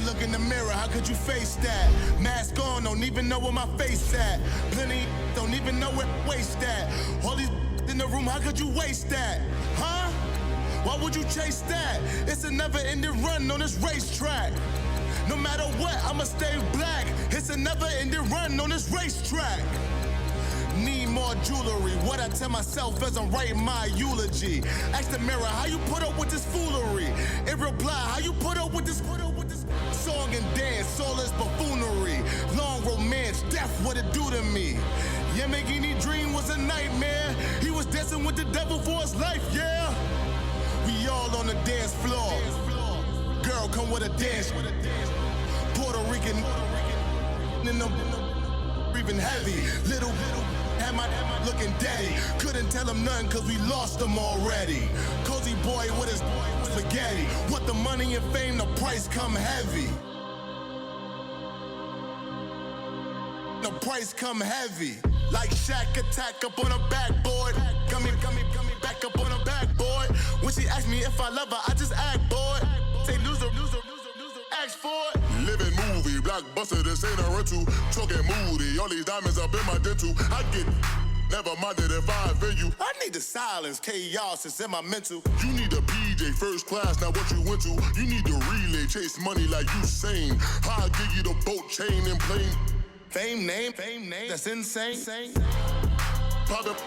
look in the mirror, how could you face that? Mask on, don't even know where my face at. Plenty don't even know where waist at. All these in the room, how could you waste that? Huh? Why would you chase that? It's a never-ending run on this racetrack. No matter what, I'ma stay black. It's a never-ending run on this racetrack. Need more jewelry, what I tell myself as I'm writing my eulogy. Ask the mirror, how you put up with this foolery? It reply, how you put up with this song and dance, all this buffoonery. Long romance, death, what it do to me? Yamagini dream was a nightmare. He was dancing with the devil for his life, yeah. We all on the dance floor. Girl, come with a dance. Puerto Rican in them breathing heavy. Little had my looking daddy. Couldn't tell him nothing cause we lost him already. Cozy boy with his spaghetti. What the money and fame, the price come heavy. The price come heavy. Like Shaq attack up on a backboard. Gummy, back up on a backboard. When she asked me if I love her, I just act bored. Say loser, ask for it. Living movie, blockbuster, this ain't a rental. Talking moody, all these diamonds up in my dental. I get never minded if I offend you. I need the silence, chaos is in my mental. You need a PJ, first class, not what you went to. You need the relay, chase money like you sane. I'll give you the boat, chain, and plane. Fame name, that's insane. Pop up.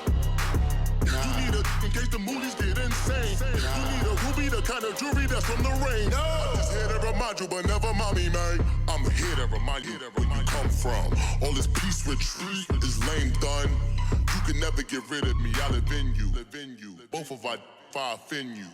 You need a, in case the movies get insane. You need a ruby, the kind of jewelry that's from the rain. I'm just here to remind you, but never mommy, man. I'm here to remind you where you come from. All this peace retreat is lame done. You can never get rid of me, I live in you. Both of our offend you.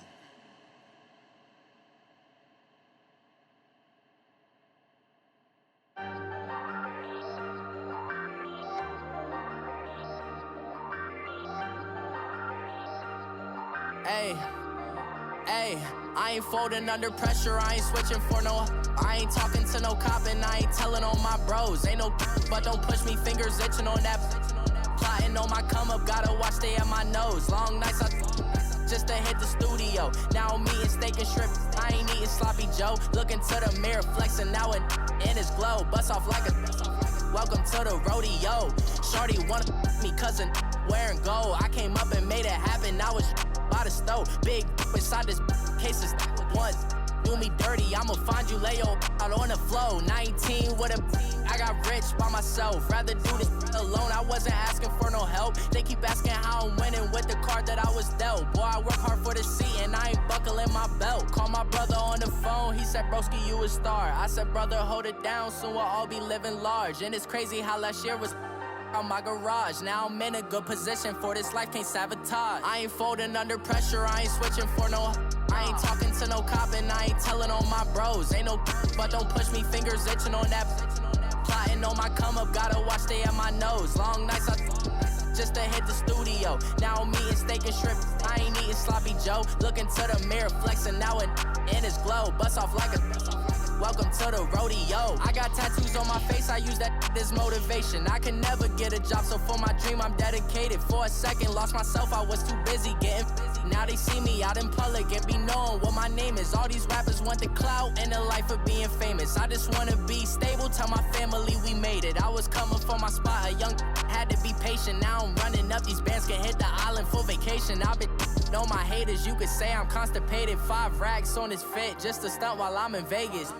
Hey, I ain't folding under pressure, I ain't switching for no. I ain't talking to no cop and I ain't telling on my bros. Ain't no but don't push me, fingers itching on that. Plotting on my come up, gotta watch stay at my nose. Long nights just to hit the studio. Now I'm eating steak and shrimp, I ain't eating sloppy Joe. Looking to the mirror, flexing now and in his glow. Bust off like a welcome to the rodeo. Shorty wanna me cousin wearing gold. I came up and made it happen, I was by the stove. Big inside this cases once do me dirty, I'ma find you lay your out on the floor. 19 with a I got rich by myself. Rather do this alone, I wasn't asking for no help. They keep asking how I'm winning with the card that I was dealt. Boy, I work hard for the seat and I ain't buckling my belt. Call my brother on the phone, he said, broski, you a star. I said, brother, hold it down, soon we'll all be living large. And it's crazy how last year was on my garage. Now I'm in a good position for this life, can't sabotage. I ain't folding under pressure, I ain't switching for no. I ain't talking to no cop and I ain't telling on my bros. Ain't no but don't push me, fingers itching on that. Plotting on my come up, gotta watch stay at my nose. Long nights just to hit the studio. Now I'm eating steak and shrimp, I ain't eating sloppy Joe. Looking to the mirror, flexing now and in his glow. Bust off like a welcome to the rodeo. I got tattoos on my face, I use that as motivation. I can never get a job, so for my dream I'm dedicated. For a second, lost myself, I was too busy getting busy. Now they see me out in public and be knowing what my name is. All these rappers want the clout and the life of being famous. I just wanna be stable, tell my family we made it. I was coming for my spot, a young had to be patient. Now I'm running up, these bands can hit the island for vacation. I've been on my haters, you could say I'm constipated. 5 racks on his fit, just to stunt while I'm in Vegas.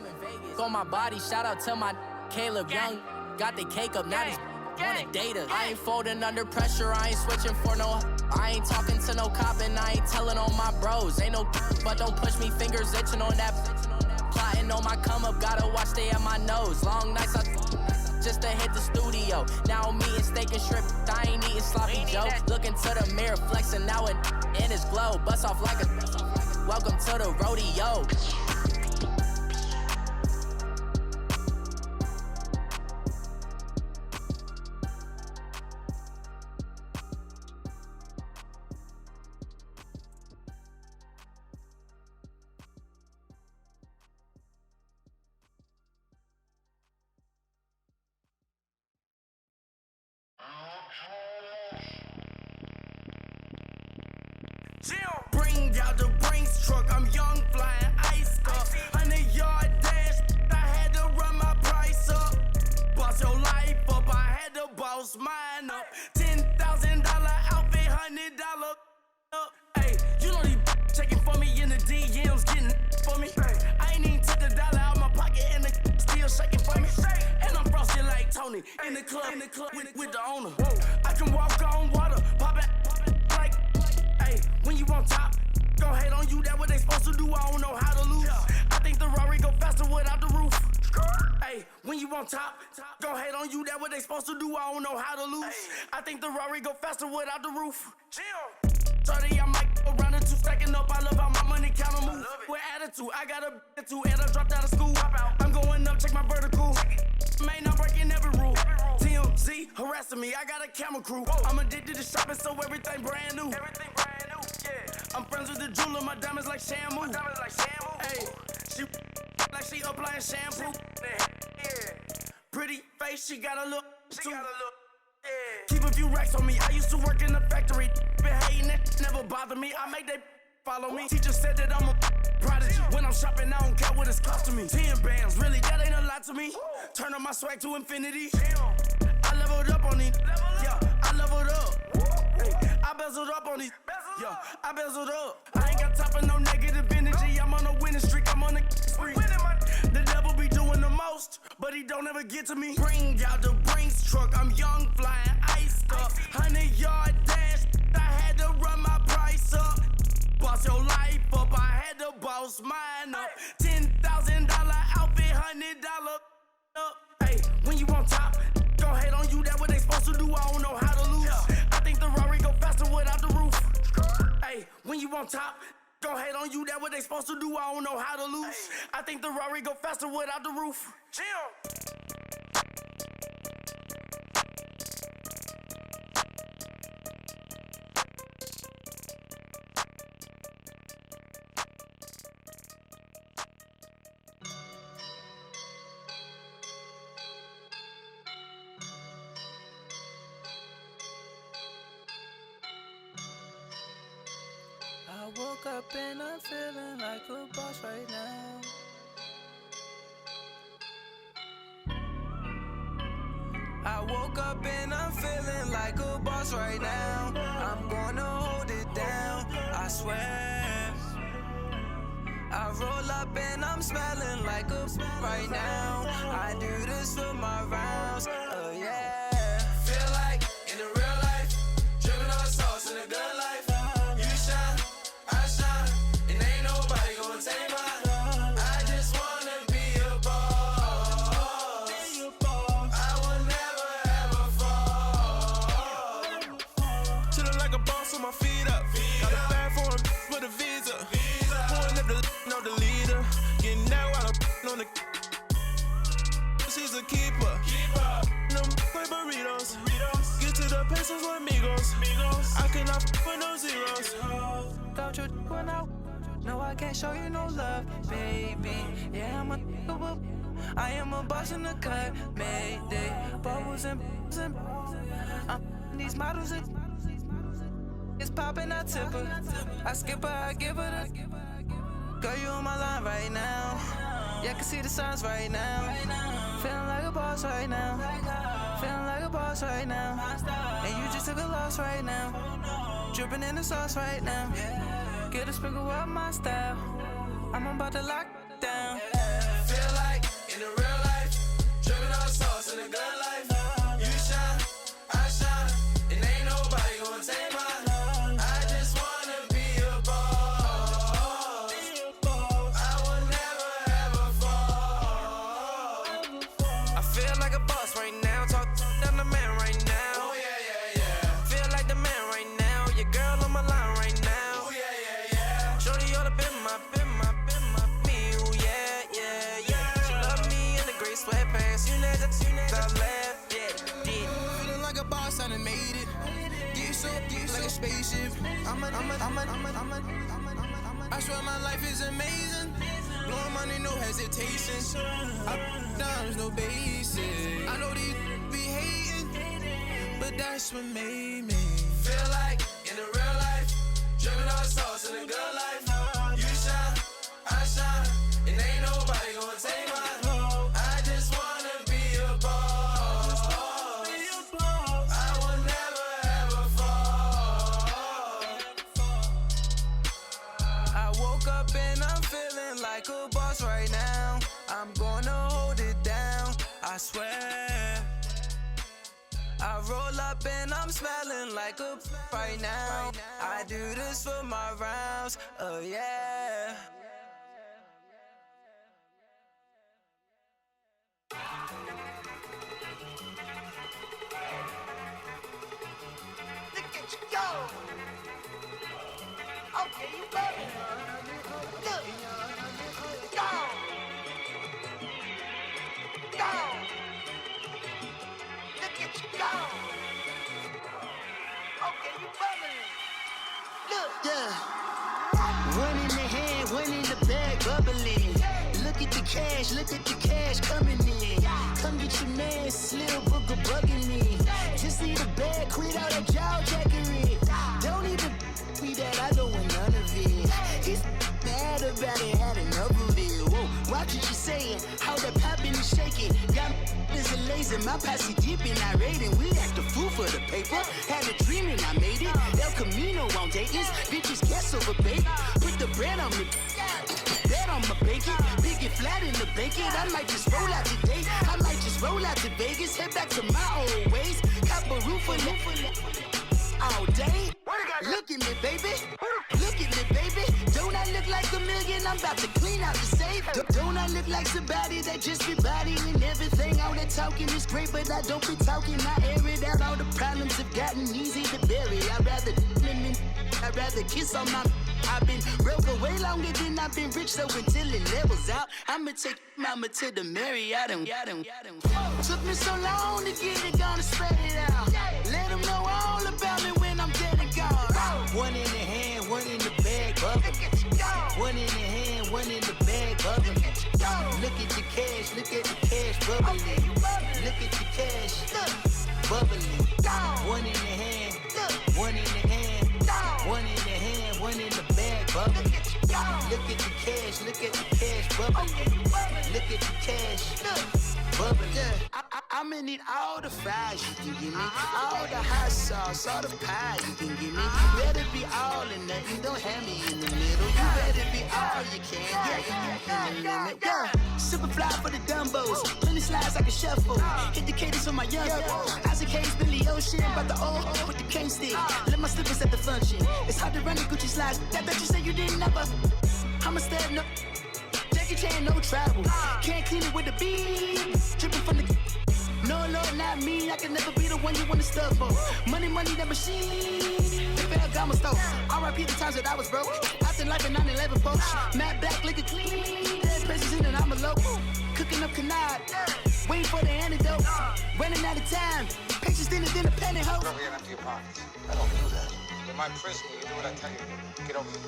On my body, shout out to my Caleb Young. Got the cake up, now he's wanna date her. I ain't folding under pressure, I ain't switching for no. I ain't talking to no cop and I ain't telling on my bros. Ain't no but don't push me, fingers itching on that. Plotting on my come up, gotta watch stay at my nose. Long nights just to hit the studio. Now I'm eating steak and shrimp, I ain't eating sloppy Joe. Looking to the mirror, flexing now and in his glow. Bust off like a welcome to the rodeo. Bring out the Brinks truck, I'm young, flying ice club with the owner. I can walk on water, pop it like, hey, when you on top, gon' hate on you, that what they supposed to do, I don't know how to lose. I think the Rari go faster without the roof. Hey, when you on top, gon' hate on you, that what they supposed to do, I don't know how to lose. I think the Rari go faster without the roof. 30, I might go round and two, stacking up, I love how my money counter move. With attitude, I got a attitude, and I dropped out of school. I'm going up, check my vertical. Man, I'm breaking every rule. TMZ harassing me, I got a camera crew. I'm addicted to shopping, so everything brand new. I'm friends with the jeweler, my diamonds like Shamu. Hey, she like she applying shampoo. Pretty face, she got a look. Keep a few racks on me. I used to work in the factory. Been hating it, never bother me. I make they follow me. Teacher said that I'm a prodigy. When I'm shopping, I don't care what it's costing me. 10 bands, really, that ain't a lot to me. Turn on my swag to infinity. I leveled up on these. Yeah, I leveled up. Hey, I bezeled up on these. Yeah, I bezeled up. I ain't got time for no negative energy. I'm on a winning streak. I'm on a spree. The devil be doing the most, but he don't ever get to me. Bring out the Brinks truck. I'm young, flying, iced up. 100-yard dash. I had to run my price up. Boss your life up. I had to boss mine up. $10,000 outfit, $100 up. Hey, when you on top, gon' hate on you. That what they supposed to do. I don't know how to lose. I think the Rari go faster without the roof. Hey, when you on top, gon' hate on you. That what they supposed to do. I don't know how to lose. I think the Rari go faster without the roof. I woke up and I'm feeling like a boss right now. I woke up and I'm feeling like a boss right now. I'm gonna hold it down, I swear. I roll up and I'm smelling like a right now. I do this for my rounds, oh yeah. Feel like in the real life, dripping on sauce in a good life. You shine, I shine, and ain't nobody gonna take mine. I just wanna be a boss. I will never ever fall. Chillin' like a boss with my feet up. Got a bag for him with a visa. Pulling up the know the leader. Getting out while I'm on the. She's a keeper. Them play burritos. Get to the pesos with amigos. I cannot with no zeros. Don't you when no, I can't show you no love, baby. Yeah, I am a boss in the cut, mayday. Bubbles and these models it's popping, I tip her. I skip her, I give her the. Girl, you on my line right now. Yeah, I can see the signs right now. Feeling like a boss right now. Feeling like a boss right now. And you just took a loss right now. Dripping in the sauce right now. Get a sprinkle up my style. I'm about to lock down. Feel like in the real life, dripping on sauce in a good life. You shine, I shine, and ain't nobody gonna take mine. I just wanna be a boss. I will never ever fall. I feel like a boss right now. Talk down the man right now. Oh yeah. Feel like the man right now. Your girl on my line right now. Oh yeah. Shorty ought to been my me. Oh yeah. She love me in the gray sweatpants. You never I left. Yeah. Feeling like a boss, I done made it. Get so like a spaceship. I swear my life is amazing. Blowing money, no hesitation. Up, downs, no basic. I know these be hating, but that's what made me. Feel like in the real life, dripping on sauce in a good life. You shine, I shine, and ain't nobody gonna take mine. I just wanna be a boss. I will never ever fall. I woke up and I'm feeling like a boss right now. I'm gonna hold it down, I swear. I roll up and I'm smelling like a right now. I do this for my rounds, oh yeah. Look at you go. Okay, you better. Look. Go. Go. Look at you go. Okay, you better. Look. Yeah. One in the hand, one in the bag, bubbling. Look at the cash coming in. Come get your man, Slim Booker bugging me. Just need a bag, quit all that jaw jackery. Don't even me that I don't want none of it. He's mad about it, had enough of it. Whoa, watch what you saying, how that poppin' and shaking. Got is a lazy, my posse deep and I raiding. We act a fool for the paper. Had a dream and I made it. El Camino on Dayton's, bitches guess over bake. Put the bread on me. Bet on my bacon, big and flat in the bacon. I might just roll out today. I might just roll out to Vegas, head back to my old ways. Cop a roof for all day. Look at me, baby. Look at me, baby. Don't I look like a million? I'm about to clean out the safe. Don't I look like somebody that just be bodying everything? All that talking is great, but I don't be talking. I air it out. All the problems have gotten easy to bury. I'd rather kiss on my. I've been broke for way longer than I've been rich, so until it levels out, I'ma take mama to the Marriott and took me so long to get it, gonna spread it out. Let them know all about me when I'm dead and gone. One in the hand, one in the bag, bubbling. One in the hand, one in the bag, bubbling. Look at the cash, bubbling. Look at the cash, bubbling. One in the hand, one in the hand, one in the hand, one in the bag, bubbling. Look at the cash, bubbling. Look at the cash, bubbling. I'ma need all the fries you can give me, all the hot sauce, all the pie you can give me. You better be all or nothing, don't have me in the middle. You better be all you can, yeah. Super fly for the dumbos, plenty slides like a shuffle. Hit the cadence for my young Isaac Hayes, Billy Ocean, about the old with the cane stick. Let my slippers at the function. It's hard to run the Gucci slides. That bet you say you didn't never. I'ma step no. Jackie Chan, no travel. Can't clean it with the beat. Dripping from the. No, Lord, not me. I can never be the one you want to stuff for. Money, that machine. Ferragamo stove. R.I.P. the times that I was broke. Out in life in 9/11 folks. Matte black, liquor clean. Dead presses in an envelope. Cooking up canard. Waiting for the antidote. Running out of time. Patience thinner than a penny hoe. Go over here and empty your pockets. I don't do that. In my prison, you do what I tell you. Get over here.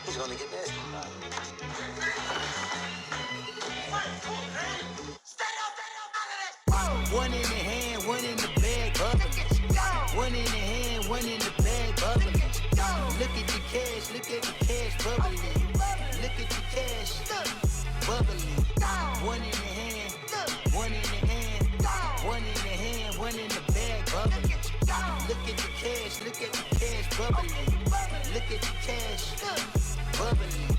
He's gonna get nasty. One in the hand, one in the bag, bubbling. One in the hand, one in the bag, bubbling. Look at the cash, bubbling. Look at the cash, bubbling. One in the hand, one in the hand, one in the hand, one in the bag, bubbling. Look at the cash, bubbling. Look at the cash, bubbling.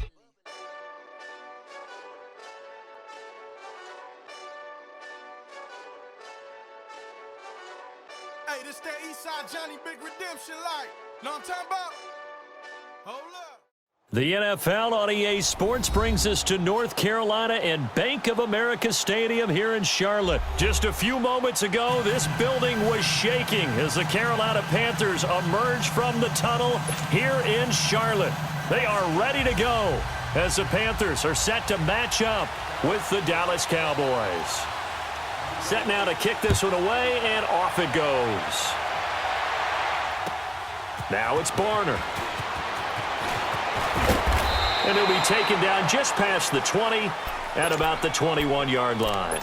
Hey, this that Eastside Johnny Big Redemption like. Know what I'm talking about? Hold up. The NFL on EA Sports brings us to North Carolina and Bank of America Stadium here in Charlotte. Just a few moments ago, this building was shaking as the Carolina Panthers emerged from the tunnel here in Charlotte. They are ready to go as the Panthers are set to match up with the Dallas Cowboys. Set now to kick this one away, and off it goes. Now it's Barner. And he'll be taken down just past the 20 at about the 21-yard line.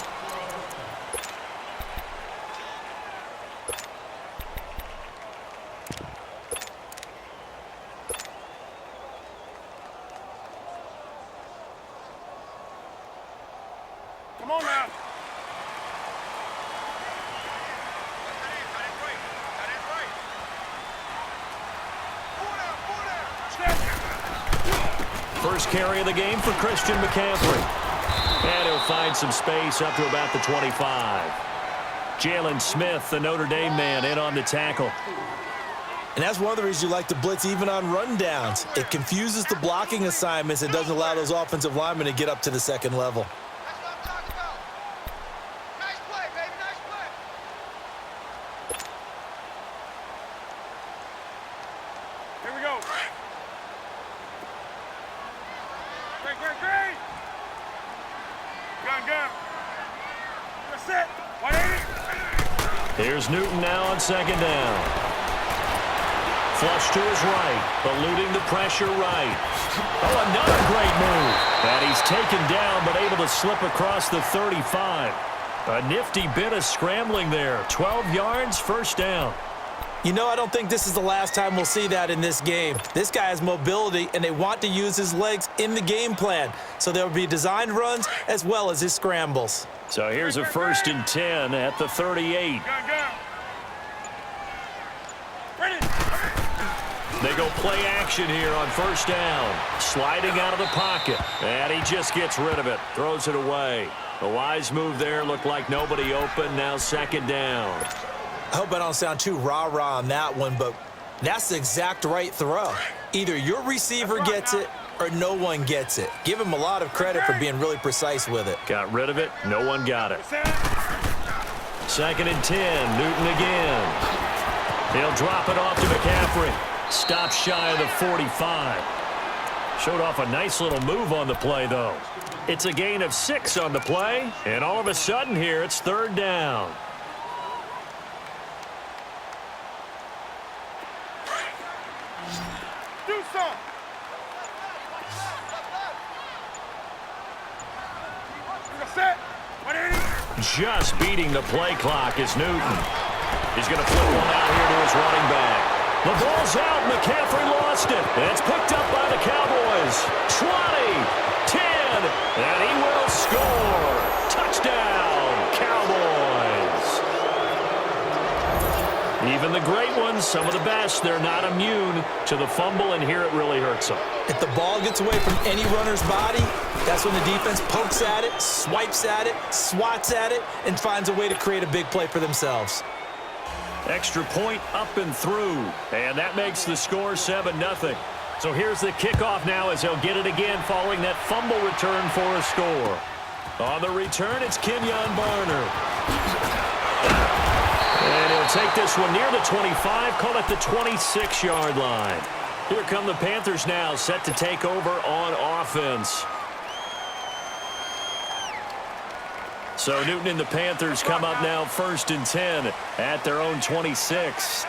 Come on now. First carry of the game for Christian McCaffrey. And he'll find some space up to about the 25. Jalen Smith, the Notre Dame man, in on the tackle. And that's one of the reasons you like to blitz even on rundowns. It confuses the blocking assignments. It doesn't allow those offensive linemen to get up to the second level. Nice play, baby, nice play. Here we go. Great. Gun. That's it. 180. Here's Newton now on second down. Flush to his right, eluding the pressure right. Oh, another great move. And he's taken down, but able to slip across the 35. A nifty bit of scrambling there. 12 yards, first down. You know, I don't think this is the last time we'll see that in this game. This guy has mobility, and they want to use his legs in the game plan. So there will be designed runs as well as his scrambles. So here's a 1st and 10 at the 38. Gun. Ready. They go play action here on first down. Sliding out of the pocket. And he just gets rid of it. Throws it away. A wise move there. Looked like nobody open. Now second down. I hope I don't sound too rah-rah on that one, but that's the exact right throw. Either your receiver gets it or no one gets it. Give him a lot of credit for being really precise with it. Got rid of it. No one got it. 2nd and 10. Newton again. He'll drop it off to McCaffrey. Stops shy of the 45. Showed off a nice little move on the play, though. It's a gain of 6 on the play, and all of a sudden here it's 3rd down. Do some. Set. 180. Just beating the play clock is Newton. He's going to flip one out here to his running back. The ball's out. McCaffrey lost it. It's picked up by the Cowboys. 20, 10, and he will score. Touchdown, Cowboys. Even the great ones, some of the best, they're not immune to the fumble, and here it really hurts them. If the ball gets away from any runner's body, that's when the defense pokes at it, swipes at it, swats at it, and finds a way to create a big play for themselves. Extra point up and through, and that makes the score 7-0. So here's the kickoff now as he'll get it again following that fumble return for a score. On the return, it's Kenyon Barner. And he'll take this one near the 25, call it the 26-yard line. Here come the Panthers now, set to take over on offense. So Newton and the Panthers come up now 1st and 10 at their own 26.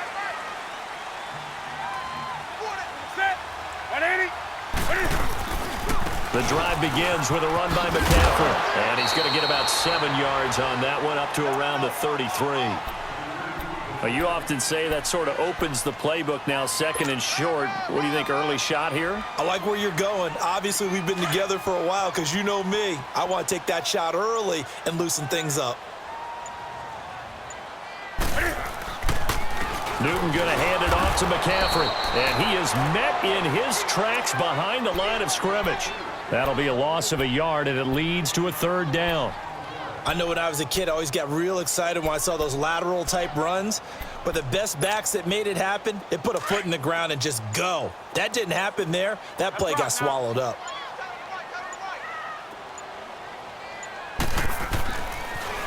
Set. 180. The drive begins with a run by McCaffrey. And he's going to get about 7 yards on that one, up to around the 33. You often say that sort of opens the playbook now, 2nd and short. What do you think, early shot here? I like where you're going. Obviously, we've been together for a while because you know me. I want to take that shot early and loosen things up. Newton going to hand it off to McCaffrey. And he is met in his tracks behind the line of scrimmage. That'll be a loss of a yard, and it leads to a 3rd down. I know when I was a kid, I always got real excited when I saw those lateral-type runs. But the best backs that made it happen, they put a foot in the ground and just go. That didn't happen there. That play got swallowed up.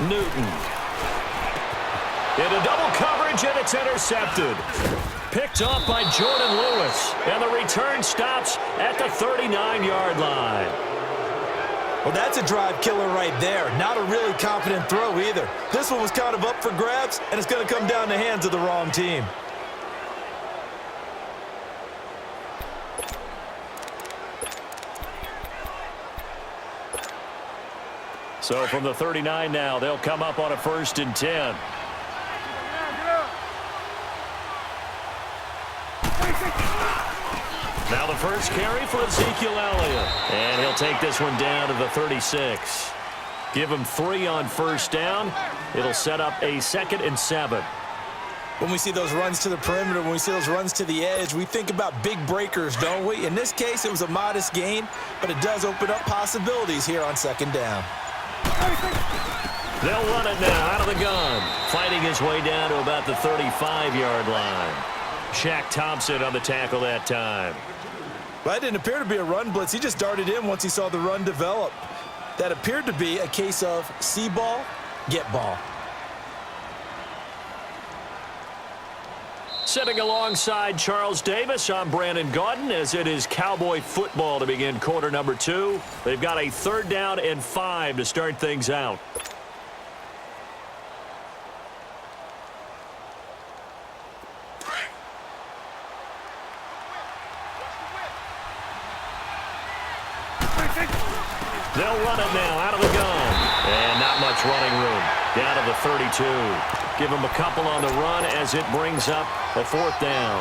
Newton. Into double coverage, and it's intercepted. Picked off by Jordan Lewis. And the return stops at the 39-yard line. Well, that's a drive killer right there. Not a really confident throw either. This one was kind of up for grabs, and it's going to come down the hands of the wrong team. So from the 39 now, they'll come up on a 1st and 10. Now the first carry for Ezekiel Elliott. And he'll take this one down to the 36. Give him 3 on 1st down. It'll set up a 2nd and 7. When we see those runs to the perimeter, when we see those runs to the edge, we think about big breakers, don't we? In this case, it was a modest gain, but it does open up possibilities here on 2nd down. They'll run it now out of the gun. Fighting his way down to about the 35-yard line. Shaq Thompson on the tackle that time. Well, that didn't appear to be a run blitz. He just darted in once he saw the run develop. That appeared to be a case of see ball, get ball. Sitting alongside Charles Davis, I'm Brandon Gaudin, as it is Cowboy football to begin quarter number 2. They've got a 3rd down and 5 to start things out. They'll run it now out of the gun. And not much running room. Down to the 32. Give him a couple on the run as it brings up a 4th down.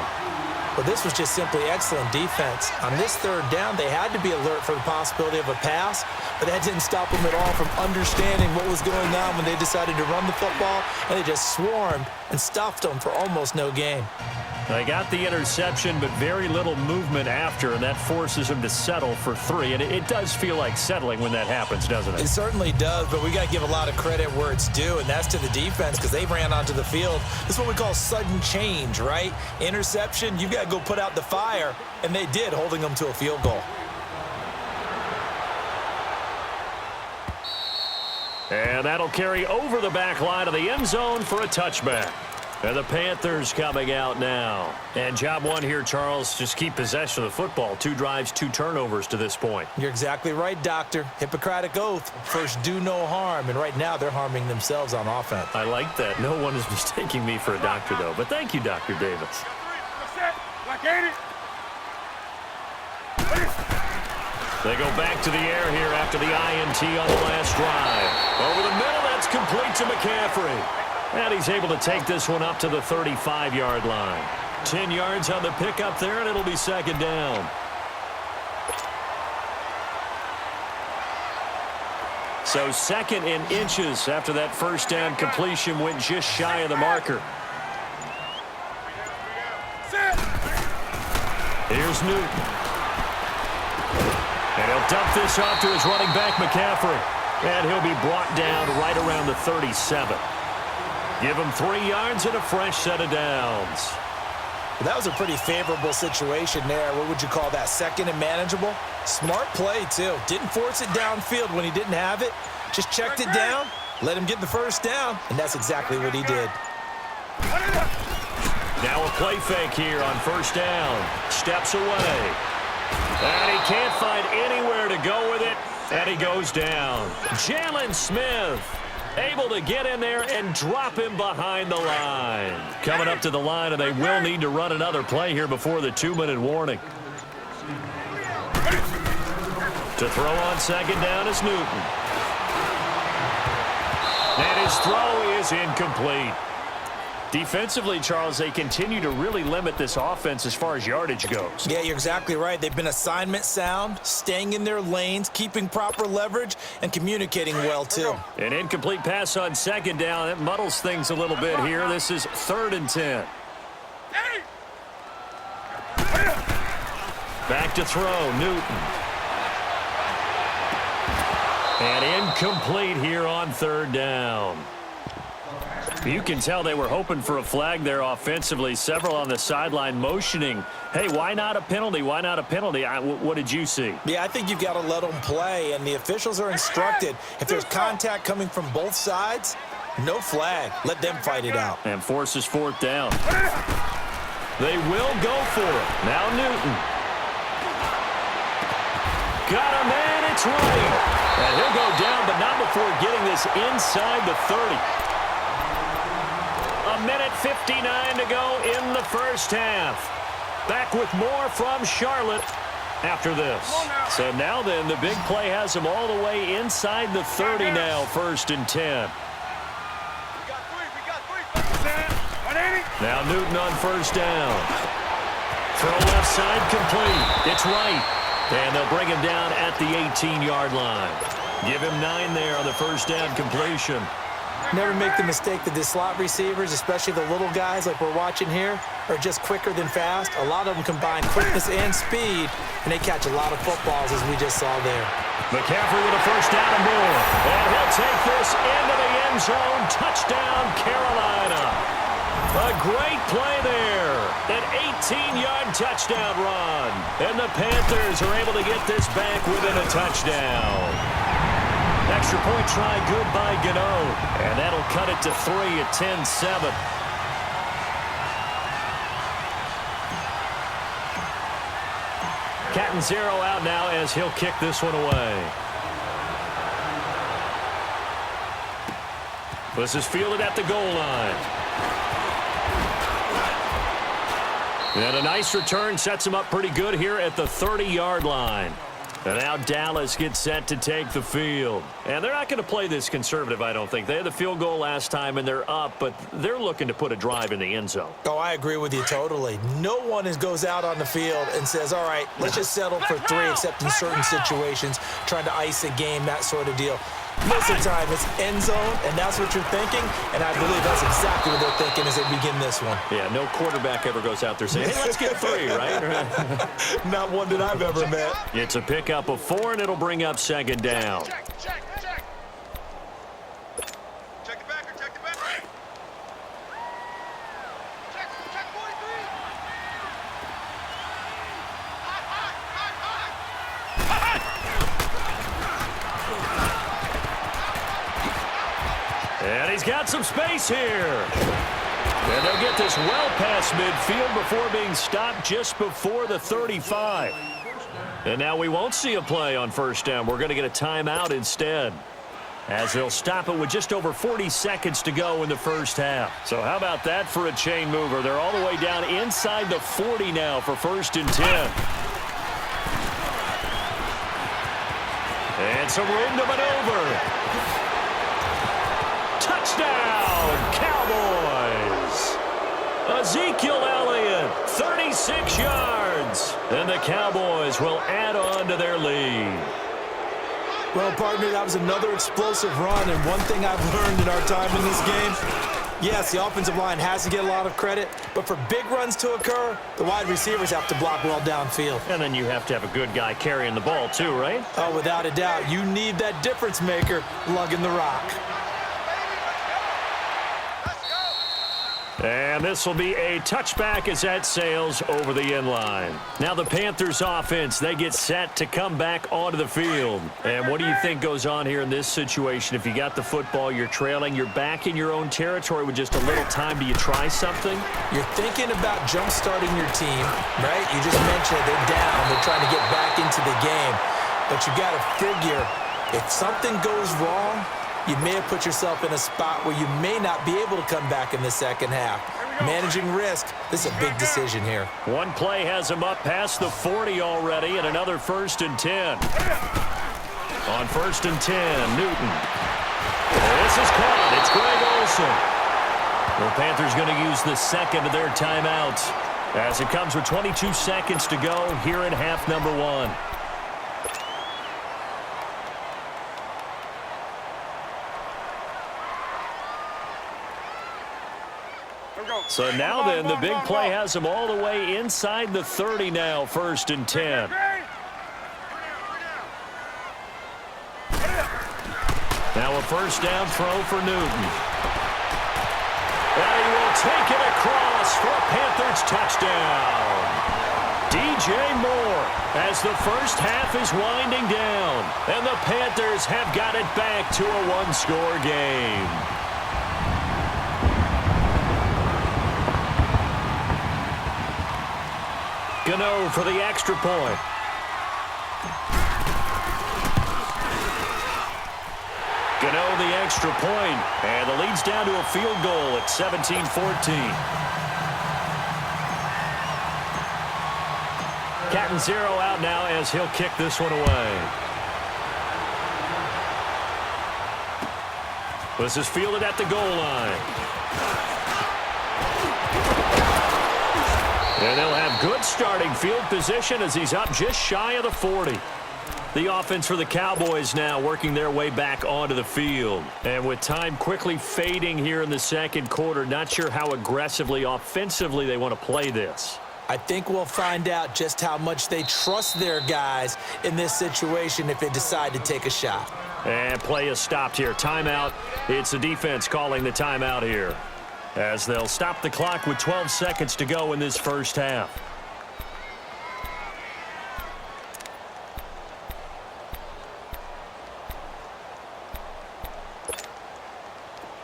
Well, this was just simply excellent defense. On this 3rd down, they had to be alert for the possibility of a pass, but that didn't stop them at all from understanding what was going on when they decided to run the football, and they just swarmed and stuffed them for almost no gain. They got the interception, but very little movement after, and that forces them to settle for 3. And it does feel like settling when that happens, doesn't it? It certainly does, but we got to give a lot of credit where it's due, and that's to the defense because they ran onto the field. This is what we call sudden change, right? Interception, you got to go put out the fire, and they did, holding them to a field goal. And that'll carry over the back line of the end zone for a touchback. And the Panthers coming out now. And job one here, Charles, just keep possession of the football. 2 drives, 2 turnovers to this point. You're exactly right, Doctor. Hippocratic oath. First, do no harm. And right now, they're harming themselves on offense. I like that. No one is mistaking me for a doctor, though. But thank you, Dr. Davis. They go back to the air here after the INT on the last drive. Over the middle, that's complete to McCaffrey. And he's able to take this one up to the 35-yard line. 10 yards on the pickup there, and it'll be 2nd down. So 2nd in inches after that 1st down completion went just shy of the marker. Here's Newton. And he'll dump this off to his running back, McCaffrey. And he'll be brought down right around the 37. Give him 3 yards and a fresh set of downs. That was a pretty favorable situation there. What would you call that? 2nd and manageable? Smart play, too. Didn't force it downfield when he didn't have it. Just checked it down, let him get the 1st down, and that's exactly what he did. Now a play fake here on 1st down. Steps away. And he can't find anywhere to go with it, and he goes down. Jalen Smith able to get in there and drop him behind the line. Coming up to the line, and they will need to run another play here before the 2-minute warning. To throw on 2nd down is Newton. And his throw is incomplete. Defensively, Charles, they continue to really limit this offense as far as yardage goes. Yeah, you're exactly right. They've been assignment sound, staying in their lanes, keeping proper leverage, and communicating well, too. An incomplete pass on 2nd down. That muddles things a little bit here. This is 3rd and 10. Back to throw, Newton. And incomplete here on 3rd down. You can tell they were hoping for a flag there offensively. Several on the sideline motioning, hey, why not a penalty? Why not a penalty? What did you see? Yeah, I think you've got to let them play, and the officials are instructed. If there's contact coming from both sides, no flag. Let them fight it out. And forces 4th down. They will go for it. Now Newton. Got a man, it's right. And he'll go down, but not before getting this inside the 30. A minute 59 to go in the 1st half. Back with more from Charlotte after this. So now then, the big play has them all the way inside the 30 now, 1st and 10. Now Newton on 1st down. Throw left side complete. It's right. And they'll bring him down at the 18-yard line. Give him 9 there on the 1st down completion. Never make the mistake that the slot receivers, especially the little guys like we're watching here, are just quicker than fast. A lot of them combine quickness and speed, and they catch a lot of footballs, as we just saw there. McCaffrey with a first down and more. And he'll take this into the end zone. Touchdown, Carolina. A great play there. An 18-yard touchdown run. And the Panthers are able to get this back within a touchdown. Extra point try good by Gano. And that'll cut it to 3 at 10-7. Catanzaro out now as he'll kick this one away. This is fielded at the goal line. And a nice return sets him up pretty good here at the 30-yard line. And now Dallas gets set to take the field. And they're not going to play this conservative, I don't think. They had the field goal last time, and they're up, but they're looking to put a drive in the end zone. Oh, I agree with you totally. No one goes out on the field and says, all right, let's just settle for 3, except in certain situations, trying to ice a game, that sort of deal. Most of the time, it's end zone, and that's what you're thinking, and I believe that's exactly what they're thinking as they begin this one. Yeah, no quarterback ever goes out there saying, hey, let's get 3, right? Not one that I've ever met. It's a pickup of 4, and it'll bring up second down. Check the back or check the back. Check 43. And he's got some space here. And they'll get this well past midfield before being stopped just before the 35. And now we won't see a play on first down. We're going to get a timeout instead, as they'll stop it with just over 40 seconds to go in the first half. So how about that for a chain mover? They're all the way down inside the 40 now for 1st and 10. And some room to maneuver. Touchdown, Cowboys! Ezekiel Elliott, 36 yards. And the Cowboys will add on to their lead. Well, partner, that was another explosive run, and one thing I've learned in our time in this game, yes, the offensive line has to get a lot of credit, but for big runs to occur, the wide receivers have to block well downfield. And then you have to have a good guy carrying the ball too, right? Oh, without a doubt. You need that difference maker lugging the rock. And this will be a touchback as that sails over the end line. Now the Panthers offense, they get set to come back onto the field. And what do you think goes on here in this situation? If you got the football, you're trailing, you're back in your own territory with just a little time. Do you try something? You're thinking about jump-starting your team, right? You just mentioned it. They're down. They're trying to get back into the game. But you got to figure, if something goes wrong, you may have put yourself in a spot where you may not be able to come back in the second half. Managing risk, this is a big decision here. One play has him up past the 40 already, and another 1st and 10. On 1st and 10, Newton. This is caught. It's Greg Olsen. The Panthers going to use the second of their timeouts as it comes with 22 seconds to go here in half number 1. So now then, the big play has them all the way inside the 30 now, 1st and 10. Now a first down throw for Newton. And he will take it across for a Panthers touchdown. DJ Moore as the first half is winding down. And the Panthers have got it back to a one-score game. Gano for the extra point. Gano the extra point, and the lead's down to a field goal at 17-14. Catanzaro out now as he'll kick this one away. This is fielded at the goal line. And they'll have good starting field position as he's up just shy of the 40. The offense for the Cowboys now working their way back onto the field. And with time quickly fading here in the second quarter, not sure how aggressively, offensively they want to play this. I think we'll find out just how much they trust their guys in this situation if they decide to take a shot. And play is stopped here. Timeout. It's the defense calling the timeout here, as they'll stop the clock with 12 seconds to go in this first half.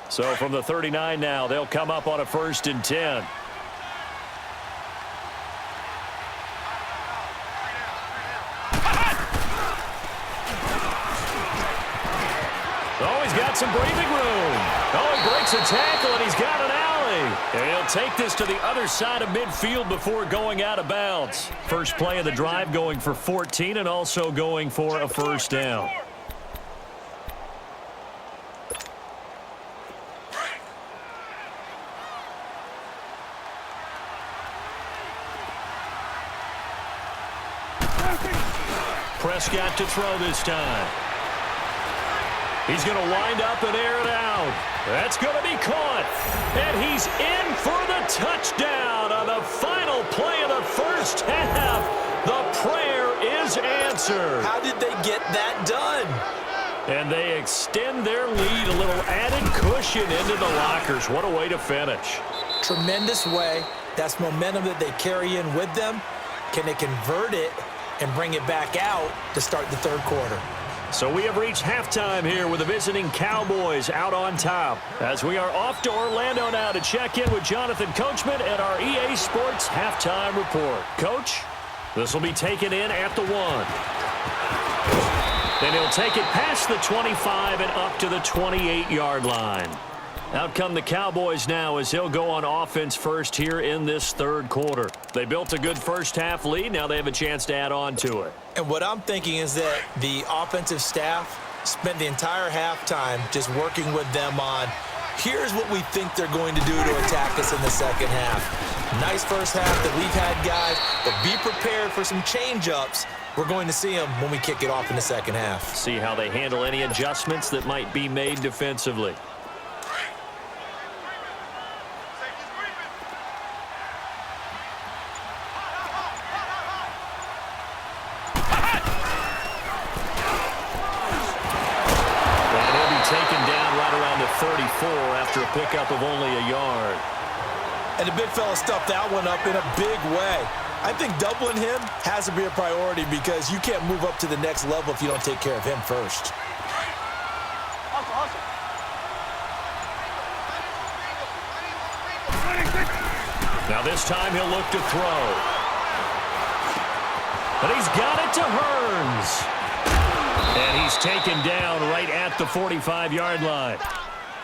So from the 39 now, they'll come up on a 1st and 10. Oh, he's got some breathing room. Oh, he breaks a tackle, and he's got an alley. And he'll take this to the other side of midfield before going out of bounds. First play of the drive going for 14 and also going for a first down. Prescott to throw this time. He's going to wind up and air it out. That's going to be caught. And he's in for the touchdown on the final play of the first half. The prayer is answered. How did they get that done? And they extend their lead, a little added cushion into the lockers. What a way to finish. Tremendous way. That's momentum that they carry in with them. Can they convert it and bring it back out to start the third quarter? So we have reached halftime here with the visiting Cowboys out on top, as we are off to Orlando now to check in with Jonathan Coachman and our EA Sports Halftime Report. Coach, this will be taken in at the 1. Then he'll take it past the 25 and up to the 28-yard line. Out come the Cowboys now as he'll go on offense first here in this third quarter. They built a good first half lead. Now they have a chance to add on to it. And what I'm thinking is that the offensive staff spent the entire halftime just working with them on, here's what we think they're going to do to attack us in the second half. Nice first half that we've had, guys, but be prepared for some change-ups. We're going to see them when we kick it off in the second half. See how they handle any adjustments that might be made defensively. Taken down right around the 34 after a pickup of only a yard. And the big fella stuffed that one up in a big way. I think doubling him has to be a priority because you can't move up to the next level if you don't take care of him first. Now this time he'll look to throw. And he's got it to Hearns. And he's taken down right at the 45-yard line.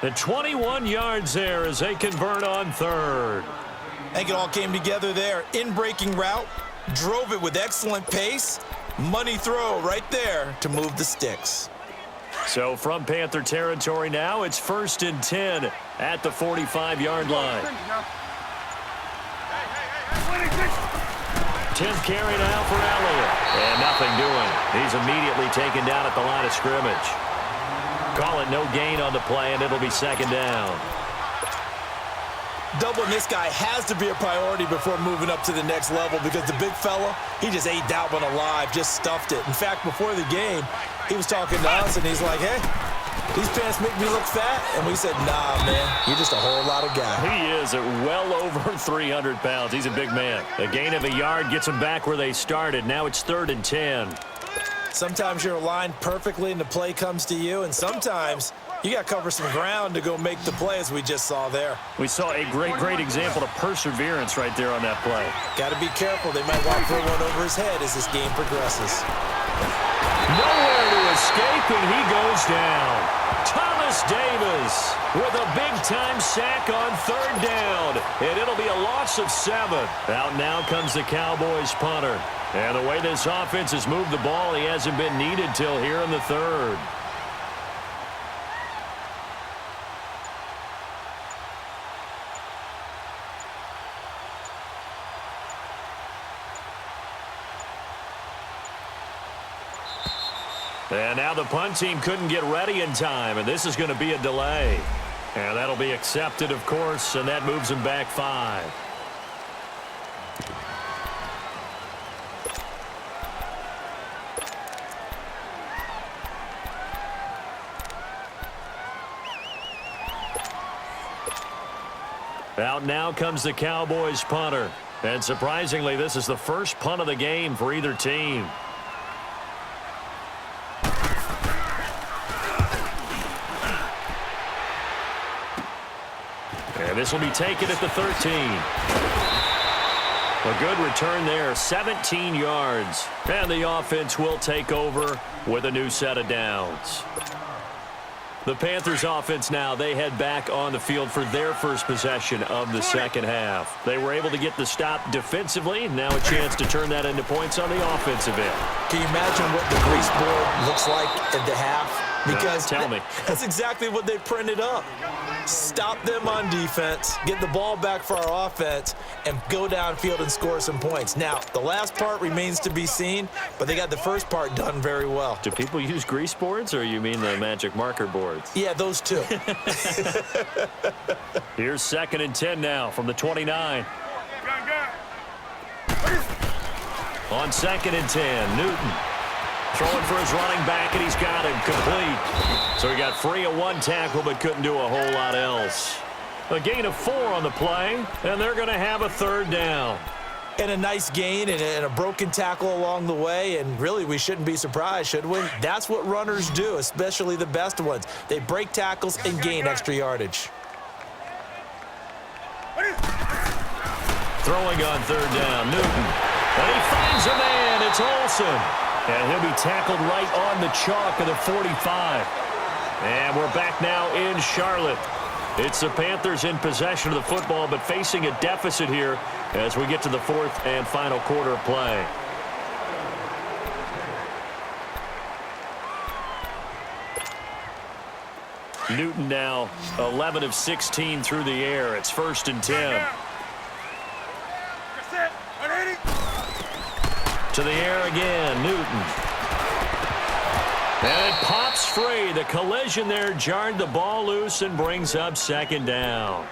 The 21 yards there as they convert on third. I think it all came together there. In-breaking route, drove it with excellent pace. Money throw right there to move the sticks. So from Panther territory now, it's 1st and 10 at the 45-yard line. 10th carry now for Elliott. And nothing doing. He's immediately taken down at the line of scrimmage. Call it no gain on the play, and it'll be second down. Doubling this guy has to be a priority before moving up to the next level because the big fella, he just ate that one alive, just stuffed it. In fact, before the game, he was talking to us, and he's like, hey, these pants make me look fat. And we said, nah, man, you're just a whole lot of guy. He is at well over 300 pounds. He's a big man. A gain of a yard gets him back where they started. Now it's 3rd and 10. Sometimes you're aligned perfectly and the play comes to you, and sometimes you got to cover some ground to go make the play, as we just saw there. We saw a great example of perseverance right there on that play. Got to be careful. They might want to throw one over his head as this game progresses. Nowhere to escape, and he goes down. Thomas Davis with a big-time sack on 3rd down, and it'll be a loss of 7. Out now comes the Cowboys punter. And the way this offense has moved the ball, he hasn't been needed till here in the 3rd. And now the punt team couldn't get ready in time, and this is going to be a delay. And that'll be accepted, of course, and that moves them back 5. Out now comes the Cowboys punter. And surprisingly, this is the first punt of the game for either team. And this will be taken at the 13. A good return there, 17 yards. And the offense will take over with a new set of downs. The Panthers offense now, they head back on the field for their first possession of the second half. They were able to get the stop defensively. Now a chance to turn that into points on the offensive end. Can you imagine what the grease board looks like at the half? Because tell me. That's exactly what they printed up. Stop them on defense, get the ball back for our offense, and go downfield and score some points. Now, the last part remains to be seen, but they got the first part done very well. Do people use grease boards, or you mean the magic marker boards? Yeah, those two. Here's 2nd and 10 now from the 29. On 2nd and 10, Newton. Throwing for his running back, and he's got him complete. So he got free of 1 tackle, but couldn't do a whole lot else. A gain of 4 on the play, and they're going to have a 3rd down. And a nice gain and a broken tackle along the way, and really we shouldn't be surprised, should we? That's what runners do, especially the best ones. They break tackles and gain extra yardage. Throwing on 3rd down, Newton. And he finds a man, it's Olsen. And he'll be tackled right on the chalk of the 45. And we're back now in Charlotte. It's the Panthers in possession of the football, but facing a deficit here as we get to the 4th and final quarter of play. Newton now 11 of 16 through the air. It's 1st and 10. To the air again, Newton. And it pops free. The collision there jarred the ball loose and brings up 2nd down.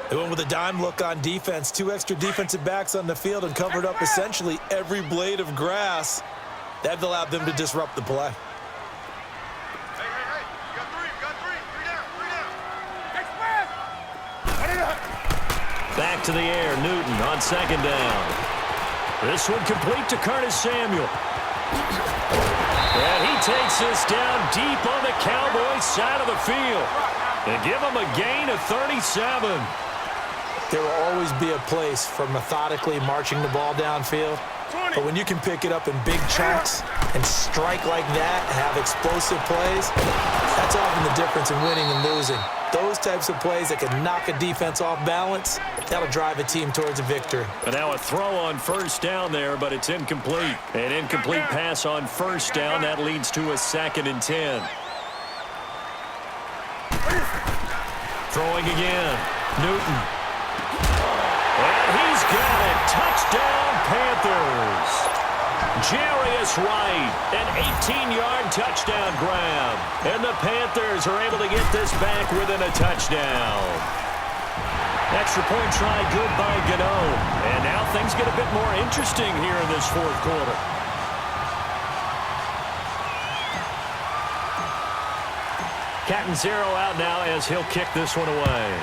They went with a dime look on defense. 2 extra defensive backs on the field and covered up essentially every blade of grass. That allowed them to disrupt the play. Back to the air, Newton on 2nd down. This one complete to Curtis Samuel. And he takes this down deep on the Cowboys side of the field. And give him a gain of 37. There will always be a place for methodically marching the ball downfield. But when you can pick it up in big chunks and strike like that and have explosive plays, that's often the difference in winning and losing. Those types of plays that can knock a defense off balance, that'll drive a team towards a victory. And now a throw on 1st down there, but it's incomplete. An incomplete pass on 1st down. That leads to a 2nd and 10. Throwing again. Newton. And he's got it. Touchdown, Panthers. Jarius Wright, an 18-yard touchdown grab. And the Panthers are able to get this back within a touchdown. Extra point try good by Gano. And now things get a bit more interesting here in this 4th quarter. Catanzaro out now as he'll kick this one away.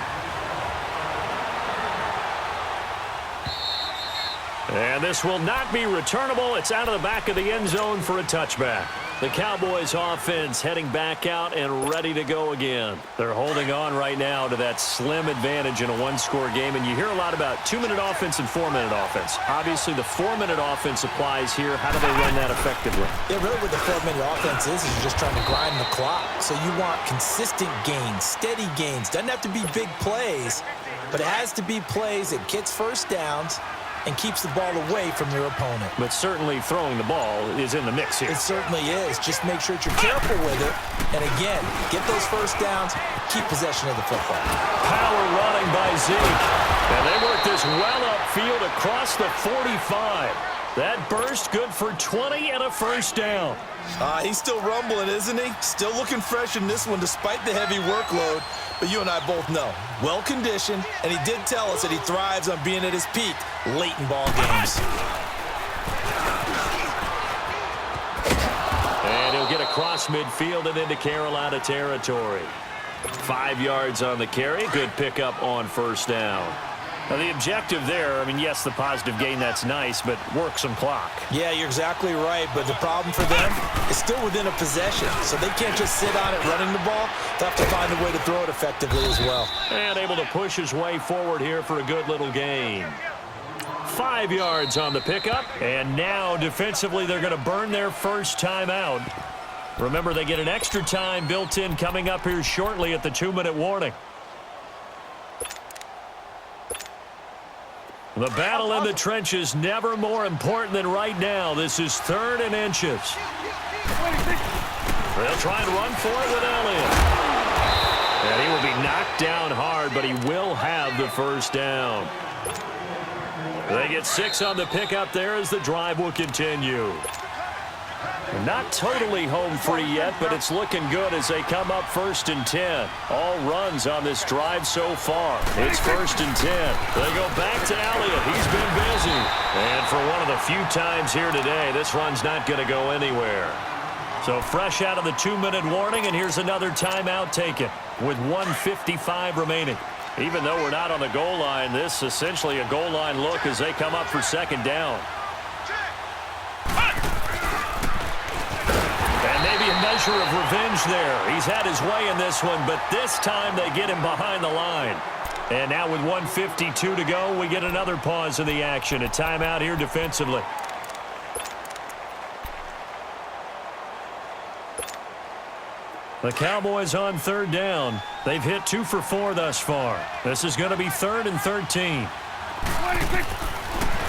And this will not be returnable. It's out of the back of the end zone for a touchback. The Cowboys offense heading back out and ready to go again. They're holding on right now to that slim advantage in a 1-score game. And you hear a lot about 2-minute offense and 4-minute offense. Obviously, the 4-minute offense applies here. How do they run that effectively? Yeah, really what the 4-minute offense is you're just trying to grind the clock. So you want consistent gains, steady gains. Doesn't have to be big plays, but it has to be plays that gets 1st downs and keeps the ball away from your opponent. But certainly throwing the ball is in the mix here. It certainly is. Just make sure that you're careful with it. And again, get those 1st downs, keep possession of the football. Power running by Zeke. And they work this well upfield across the 45. That burst good for 20 and a first down. He's still rumbling, isn't he? Still looking fresh in this one despite the heavy workload. But you and I both know, well-conditioned, and he did tell us that he thrives on being at his peak late in ball games. And he'll get across midfield and into Carolina territory. 5 yards on the carry. Good pickup on first down. Now, the objective there, I mean, yes, the positive gain, that's nice, but work some clock. Yeah, you're exactly right, but the problem for them is still within a possession, so they can't just sit on it running the ball. They have to find a way to throw it effectively as well. And able to push his way forward here for a good little gain. 5 yards on the pickup, and now defensively they're going to burn their first time out. Remember, they get an extra time built in coming up here shortly at the 2-minute warning. The battle in the trenches never more important than right now. This is 3rd and inches. They'll try and run for it with Elliott. And he will be knocked down hard, but he will have the first down. They get 6 on the pickup there as the drive will continue. Not totally home free yet, but it's looking good as they come up 1st and 10. All runs on this drive so far. It's 1st and 10. They go back to Elliott. He's been busy. And for one of the few times here today, this run's not going to go anywhere. So fresh out of the 2-minute warning, and here's another timeout taken with 1:55 remaining. Even though we're not on the goal line, this is essentially a goal line look as they come up for 2nd down. Maybe a measure of revenge there. He's had his way in this one, but this time they get him behind the line. And now with 1:52 to go, we get another pause in the action. A timeout here defensively. The Cowboys on 3rd down. They've hit 2 for 4 thus far. This is going to be 3rd and 13.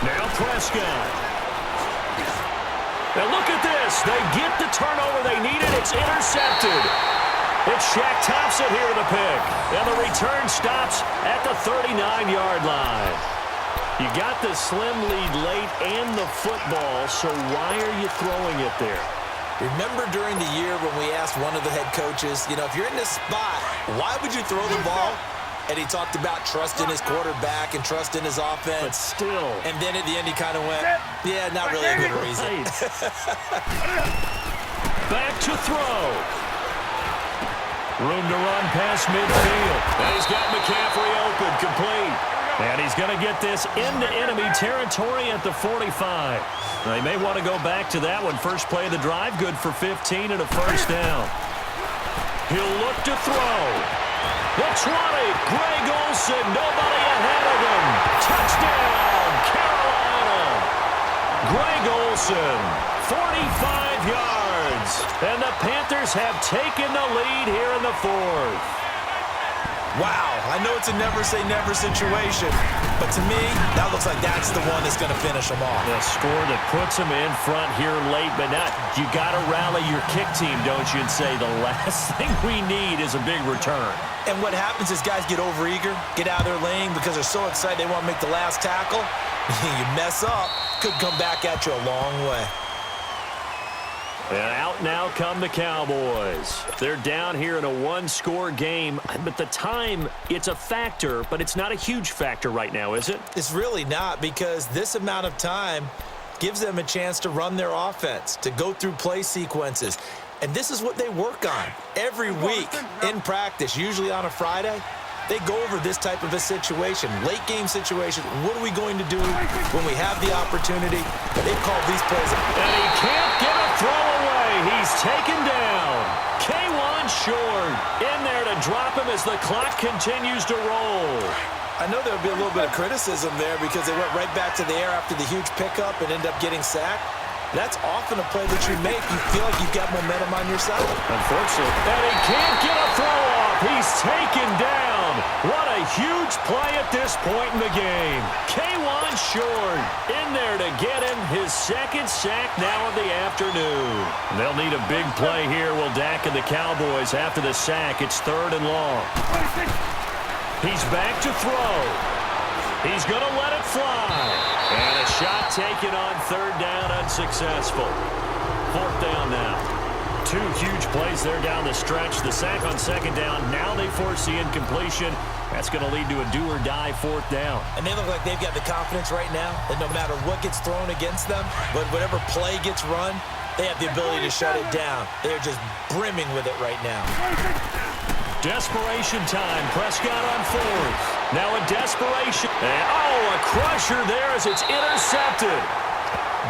Now Prescott. Now look at this. They get the turnover they needed. It's intercepted. It's Shaq Thompson here with a pick. And the return stops at the 39-yard line. You got the slim lead late and the football, so why are you throwing it there? Remember during the year when we asked one of the head coaches, you know, if you're in this spot, why would you throw the ball? And he talked about trust in his quarterback and trust in his offense. But still. And then at the end he kind of went, yeah, not really a good reason. Back to throw. Room to run past midfield. And he's got McCaffrey open, complete. And he's going to get this into enemy territory at the 45. They may want to go back to that one. First play of the drive, good for 15 and a first down. He'll look to throw. The 20, Greg Olsen, nobody ahead of him. Touchdown, Carolina. Greg Olsen, 45 yards. And the Panthers have taken the lead here in the 4th. Wow, I know it's a never-say-never situation, but to me, that looks like that's the one that's going to finish them off. The score that puts them in front here late, but not. You got to rally your kick team, don't you, and say the last thing we need is a big return. And what happens is guys get overeager, get out of their lane because they're so excited they want to make the last tackle. You mess up, could come back at you a long way. And out now come the Cowboys. They're down here in a 1-score game, but the time, it's a factor, but it's not a huge factor right now, is it? It's really not, because this amount of time gives them a chance to run their offense, to go through play sequences. And this is what they work on every week in practice, usually on a Friday. They go over this type of a situation, late game situation. What are we going to do when we have the opportunity? They call these plays. And he can't get a throw away. He's taken down. K1 short in there to drop him as the clock continues to roll. I know there'll be a little bit of criticism there because they went right back to the air after the huge pickup and ended up getting sacked. That's often a play that you make. You feel like you've got momentum on your side. Unfortunately. And he can't get a throw off. He's taken down. What a huge play at this point in the game. K1 short in there to get him his 2nd sack now of the afternoon. They'll need a big play here. Will Dak and the Cowboys after the sack. It's 3rd and long. He's back to throw. He's going to let it fly. And a shot taken on third down, unsuccessful. Fourth down now. Two huge plays there down the stretch. The sack on second down. Now they force the incompletion. That's going to lead to a do-or-die fourth down. And they look like they've got the confidence right now that no matter what gets thrown against them, but whatever play gets run, they have the ability to shut it down. They're just brimming with it right now. Desperation time. Prescott on fourth. Now a desperation. And, a crusher there as it's intercepted.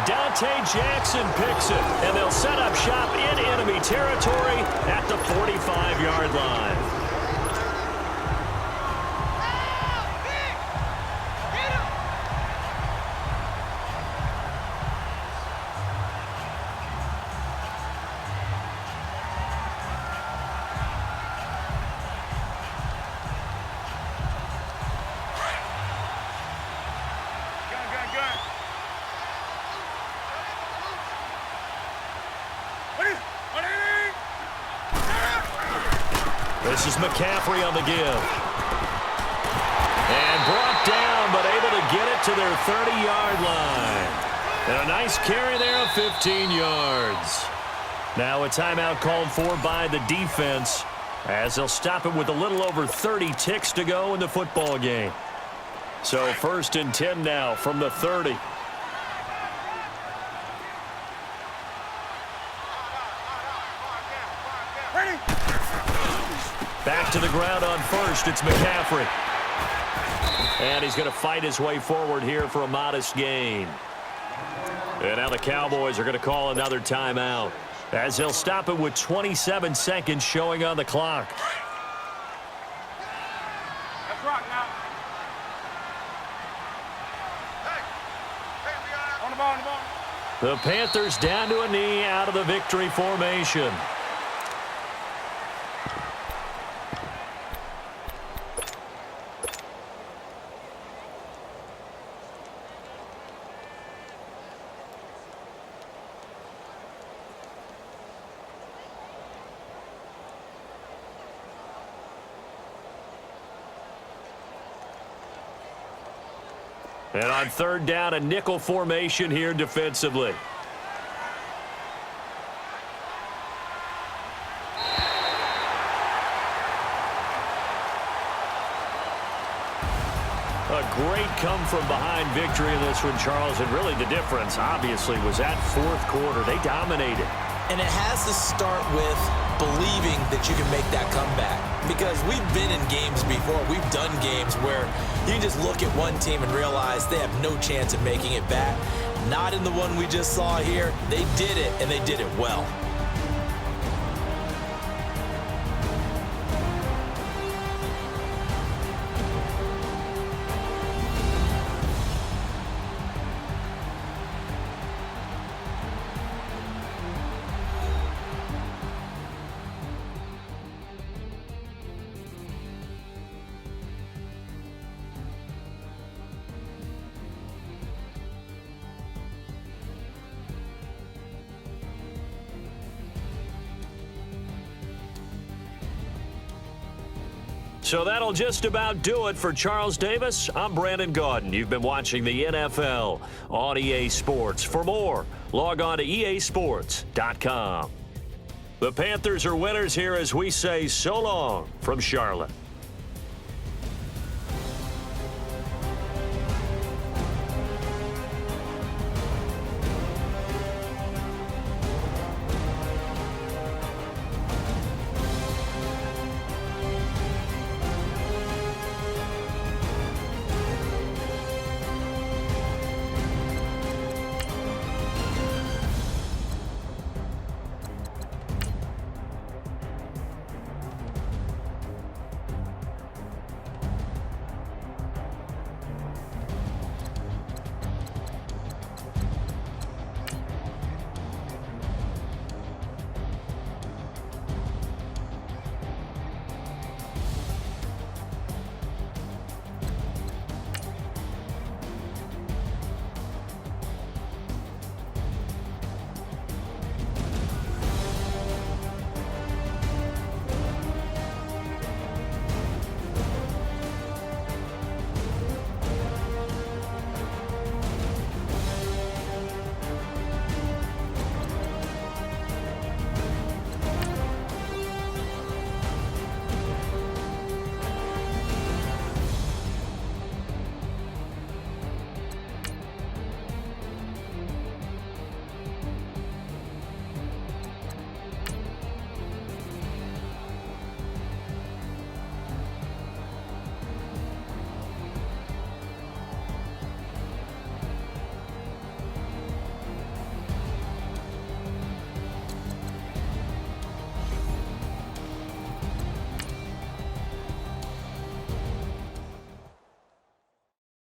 Dante Jackson picks it, and they'll set up shop in enemy territory at the 45-yard line. This is McCaffrey on the give. And brought down, but able to get it to their 30-yard line. And a nice carry there of 15 yards. Now a timeout called for by the defense as they'll stop it with a little over 30 ticks to go in the football game. So 1st and 10 now from the 30. Back to the ground on first. It's McCaffrey. And he's going to fight his way forward here for a modest gain. And now the Cowboys are going to call another timeout as they'll stop it with 27 seconds showing on the clock. Let's rock now. Hey, on the ball, on the ball. The Panthers down to a knee out of the victory formation. And on third down, a nickel formation here defensively. A great come-from-behind victory in this one, Charles. And really the difference, obviously, was that fourth quarter. They dominated. And it has to start with believing that you can make that comeback. Because we've been in games before. We've done games where you can just look at one team and realize they have no chance of making it back. Not in the one we just saw here. They did it, and they did it well. So that'll just about do it for Charles Davis. I'm Brandon Gaudin. You've been watching the NFL on EA Sports. For more, log on to easports.com. The Panthers are winners here as we say so long from Charlotte.